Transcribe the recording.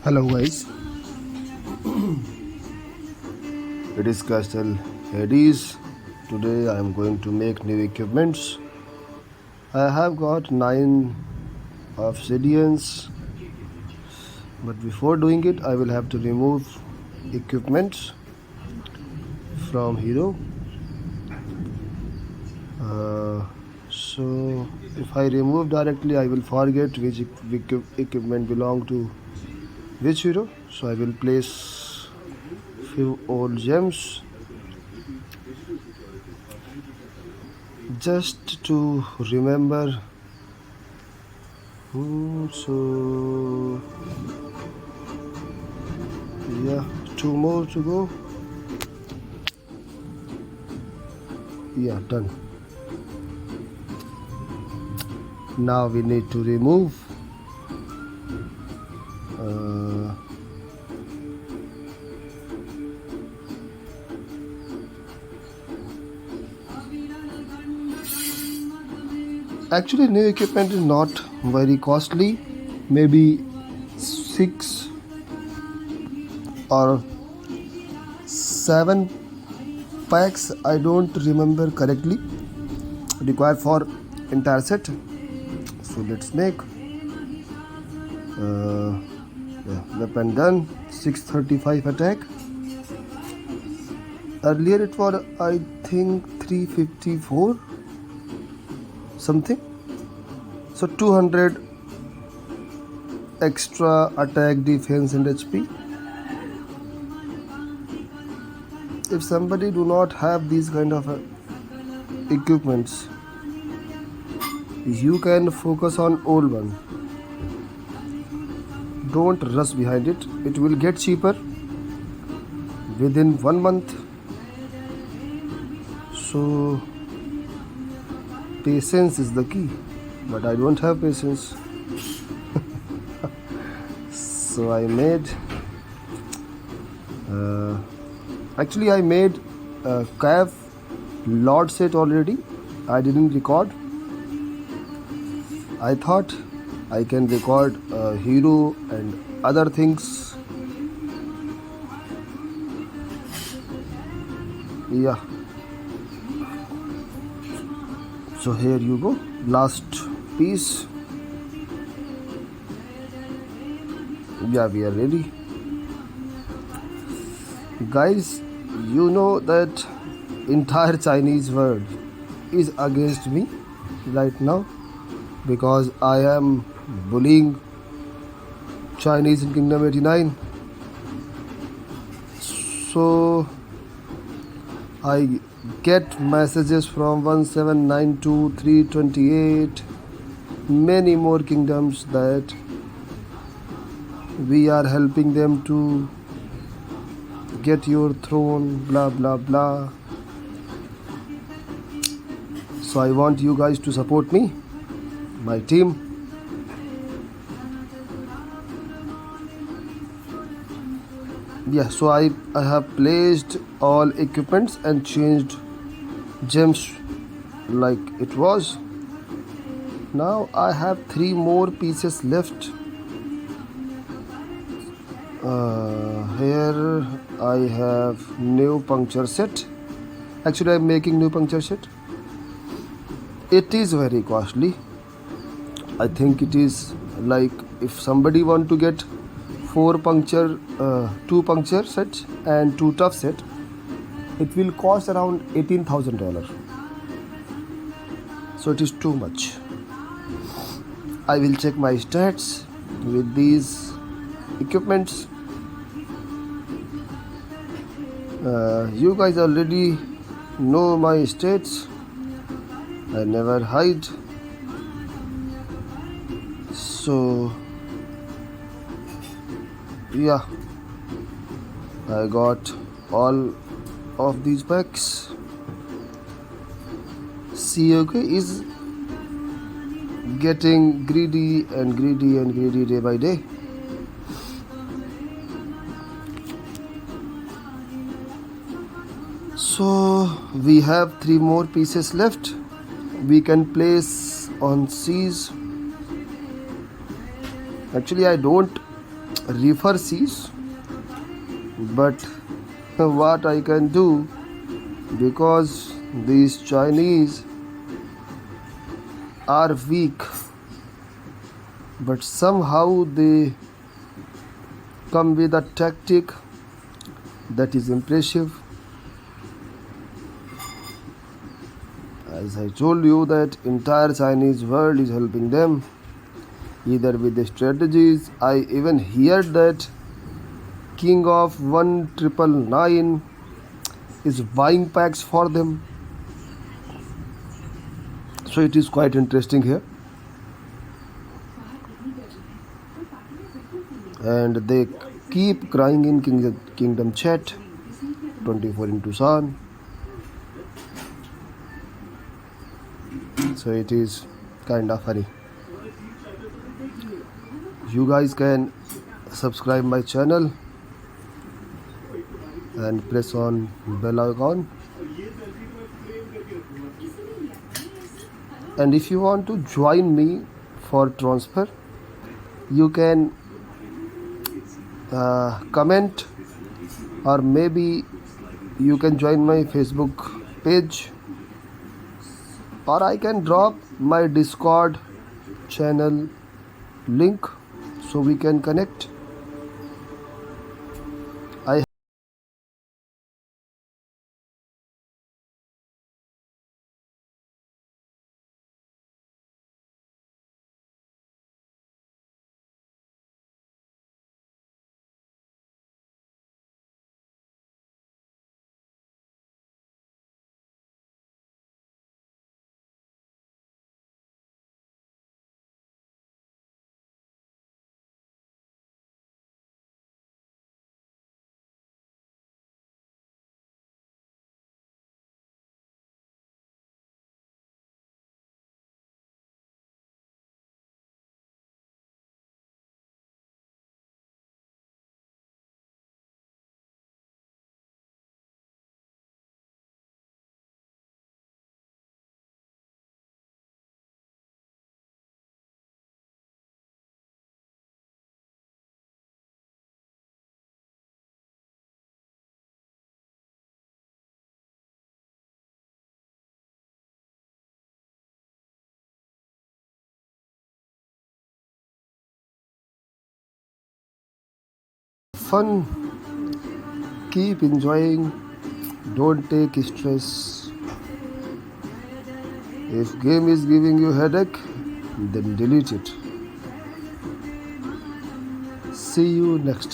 Hello guys, it is Castle Hades. Today I am going to make new equipments. I have got 9 obsidians, but before doing it I will have to remove equipments from hero. So if I remove directly I will forget which equipment belong to which hero. So I will place few old gems just to remember. So yeah, 2 more to go. Yeah, done. Now we need to remove actually new equipment is not very costly, maybe 6 or 7 packs, I don't remember correctly, required for entire set. So let's make weapon done. 635 attack. Earlier it was I think 354 something, so 200 extra attack, defense and HP. If somebody do not have these kind of equipments, you can focus on old one. Don't rush behind it. It will get cheaper within 1 month. So patience is the key, but I don't have patience. So I made actually I made a cave lord set already. I didn't record. I thought I can record hero and other things. Yeah, so here you go, last piece. Yeah, we are ready. Guys, you know that entire Chinese world is against me right now because I am bullying Chinese in Kingdom 89. So I get messages from 1792, 328, many more kingdoms that we are helping them to get your throne, blah blah blah. So I want you guys to support me, my team. Yeah, so I have placed all equipments and changed gems like it was. Now I have 3 more pieces left. Here I have new puncture set. Actually I'm making new puncture set. It is very costly. I think it is like if somebody want to get 2 puncture sets and 2 tough set, it will cost around $18,000. So it is too much. I will check my stats with these equipments. You guys already know my stats. I never hide. So yeah, I got all of these packs. COK is getting greedy and greedy and greedy day by day. So we have 3 more pieces left. We can place on C's. Actually I don't river seas, but what I can do, because these Chinese are weak, but somehow they come with a tactic that is impressive. As I told you that entire Chinese world is helping them either with the strategies. I even heard that king of 1999 is buying packs for them. So it is quite interesting here. And they keep crying in Kingdom chat 24 into 7. So it is kind of funny. You guys can subscribe my channel and press on bell icon. And if you want to join me for transfer, you can comment, or maybe you can join my Facebook page, or I can drop my Discord channel link so we can connect. I fun, keep enjoying, don't take stress. If game is giving you headache, then delete it. See you next time.